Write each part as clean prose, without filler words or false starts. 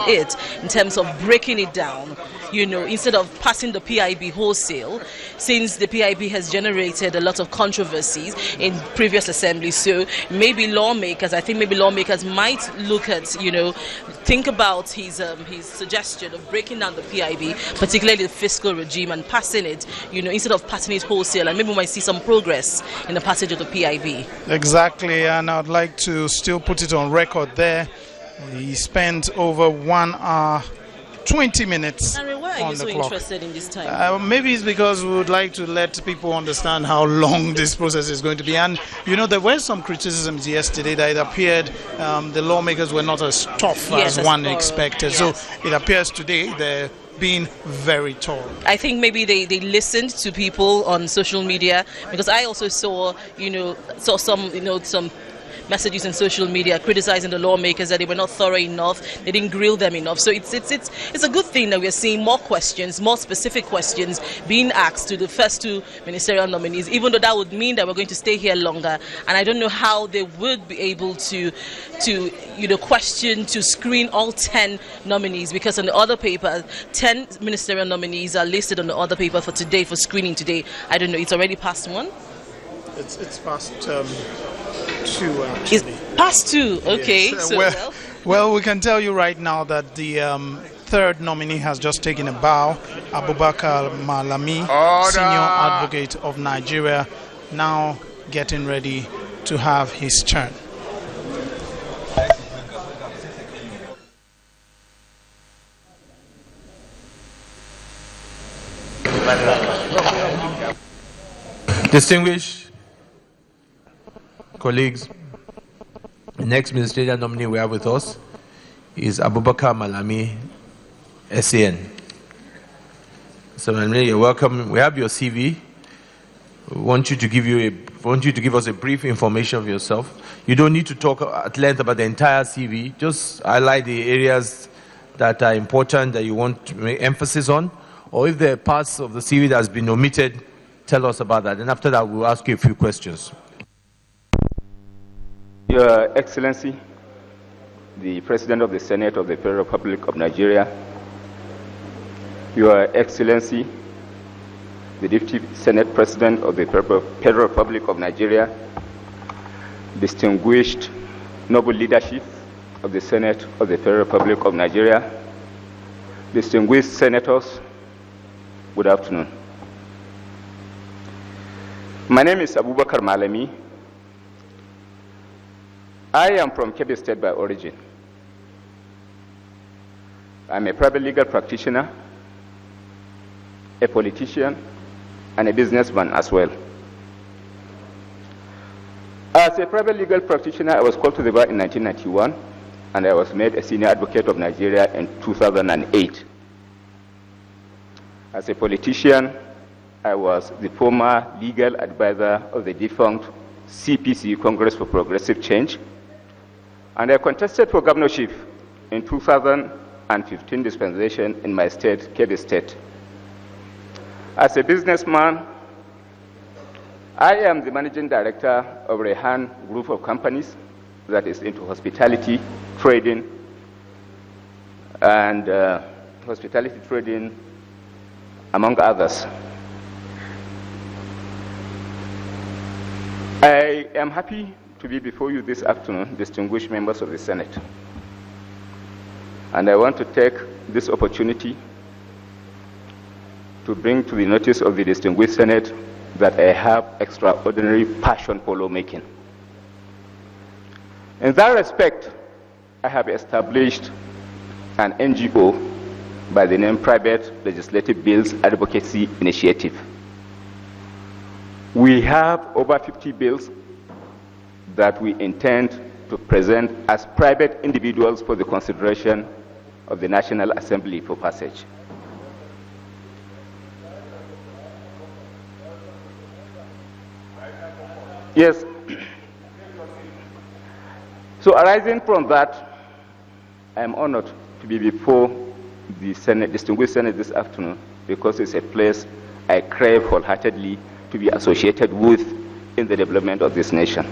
it in terms of breaking it down, instead of passing the PIB wholesale, since the PIB has generated a lot of controversies in previous assemblies. So maybe lawmakers, I think maybe lawmakers might look at, think about his suggestion of breaking down the PIB, particularly the fiscal regime, and passing it, instead of passing it wholesale, and maybe we might see some progress in the passage of the PIB. Exactly, and I'd like to still put it on record there. He spent over 1 hour, 20 minutes Harry, why are on you the so clock. interested in this time? Maybe it's because we would like to let people understand how long this process is going to be. And, there were some criticisms yesterday that it appeared the lawmakers were not as tough as one expected. Yes. So it appears today they're being very tall. I think maybe they listened to people on social media, because I also saw some messages in social media criticizing the lawmakers that they were not thorough enough, they didn't grill them enough. So it's a good thing that we're seeing more questions, more specific questions being asked to the first two ministerial nominees, even though that would mean that we're going to stay here longer. And I don't know how they would be able to question, to screen all 10 nominees, because on the other paper 10 ministerial nominees are listed on the other paper for today, for screening today. I don't know, it's already past 1? It's past 2 actually. It's past 2, okay. Yes. So well, we can tell you right now that the third nominee has just taken a bow. Abubakar Malami, Senior Advocate of Nigeria, now getting ready to have his turn. Distinguished colleagues, the next ministerial nominee we have with us is Abubakar Malami, SAN. So Malami, you're welcome. We have your CV. We want you to give us a brief information of yourself. You don't need to talk at length about the entire CV. Just highlight the areas that are important that you want to make emphasis on, or if there are parts of the CV that has been omitted, tell us about that. And after that, we'll ask you a few questions. Your Excellency, the President of the Senate of the Federal Republic of Nigeria, Your Excellency, the Deputy Senate President of the Federal Republic of Nigeria, distinguished noble leadership of the Senate of the Federal Republic of Nigeria, distinguished senators, good afternoon. My name is Abubakar Malami. I am from Kebbi State by origin. I'm a private legal practitioner, a politician, and a businessman as well. As a private legal practitioner, I was called to the bar in 1991, and I was made a senior advocate of Nigeria in 2008. As a politician, I was the former legal advisor of the defunct CPC, Congress for Progressive Change, and I contested for governorship in 2015 dispensation in my state, Kebbi State. As a businessman, I am the managing director of Rehan Group of companies that is into hospitality, trading, and among others. I am happy to be before you this afternoon, distinguished members of the Senate. And I want to take this opportunity to bring to the notice of the distinguished Senate that I have extraordinary passion for lawmaking. In that respect, I have established an NGO by the name Private Legislative Bills Advocacy Initiative. We have over 50 bills that we intend to present as private individuals for the consideration of the National Assembly for passage. Yes. So arising from that, I am honored to be before the Senate, distinguished Senate this afternoon, because it's a place I crave wholeheartedly to be associated with in the development of this nation.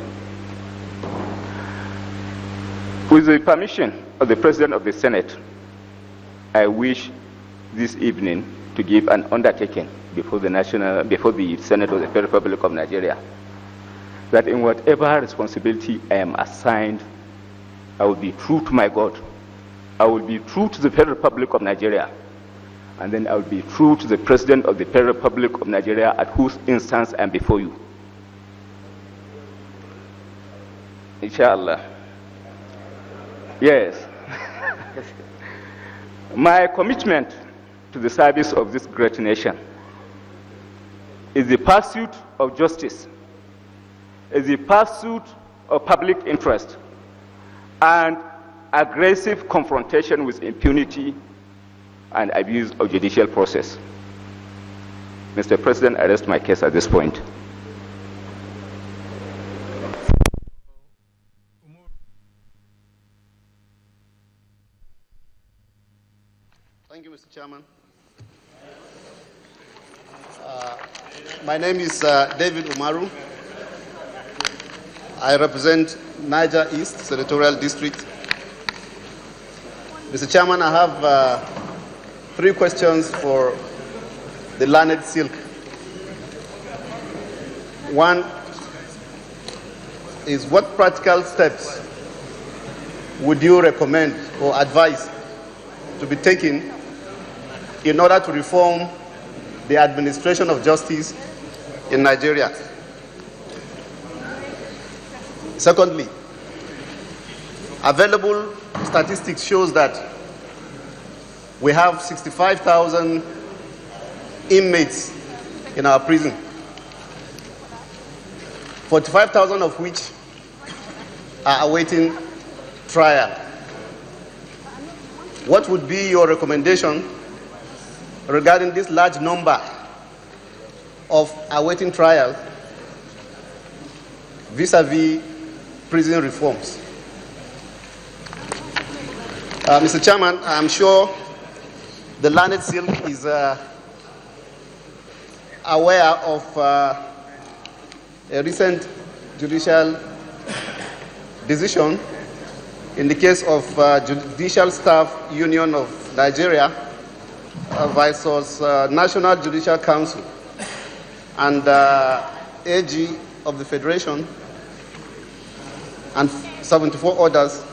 With the permission of the President of the Senate, I wish this evening to give an undertaking before the Senate of the Federal Republic of Nigeria that in whatever responsibility I am assigned, I will be true to my God. I will be true to the Federal Republic of Nigeria, and then I will be true to the President of the Federal Republic of Nigeria, at whose instance I am before you. Inshallah. Yes. My commitment to the service of this great nation is the pursuit of justice, is the pursuit of public interest, and aggressive confrontation with impunity and abuse of judicial process. Mr. President, I rest my case at this point. Thank you, Mr. Chairman. My name is David Umaru. I represent Niger East Senatorial District. Mr. Chairman, I have 3 questions for the learned silk. One is, what practical steps would you recommend or advise to be taken in order to reform the administration of justice in Nigeria? Secondly, available statistics shows that we have 65,000 inmates in our prison, 45,000 of which are awaiting trial. What would be your recommendation regarding this large number of awaiting trial vis-a-vis prison reforms? Mr. Chairman, I'm sure the learned silk is aware of a recent judicial decision in the case of Judicial Staff Union of Nigeria versus National Judicial Council and AG of the Federation and 74 others,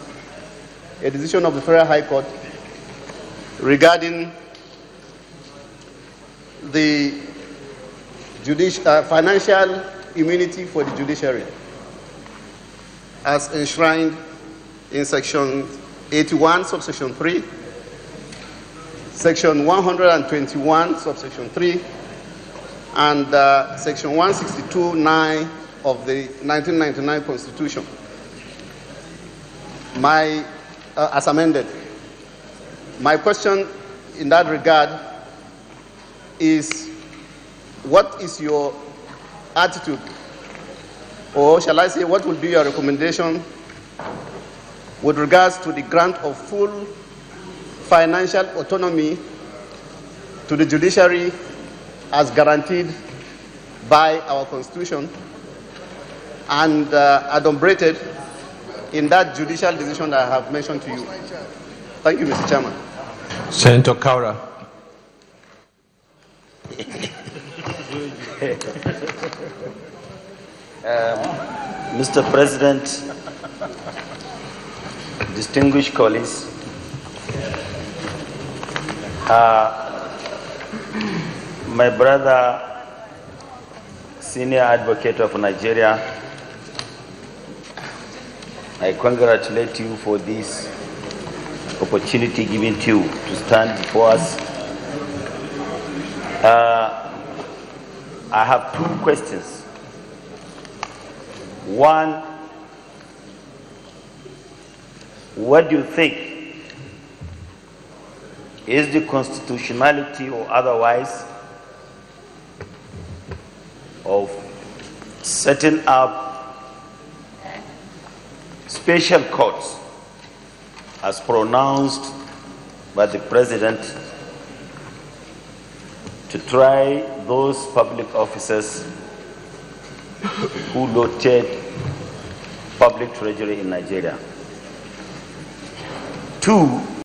a decision of the Federal High Court regarding the financial immunity for the judiciary as enshrined in Section 81, subsection 3, Section 121, subsection 3, and Section 162(9) of the 1999 Constitution, as amended. My question in that regard is, what is your attitude, or shall I say, what would be your recommendation with regards to the grant of full financial autonomy to the judiciary as guaranteed by our Constitution and adumbrated in that judicial decision that I have mentioned to you? Thank you, Mr. Chairman. Senator Kaura. Mr. President, distinguished colleagues, my brother, senior advocate of Nigeria, I congratulate you for this opportunity given to you to stand before us. I have 2 questions. One, what do you think is the constitutionality or otherwise of setting up special courts as pronounced by the President to try those public officers who looted public treasury in Nigeria? 2,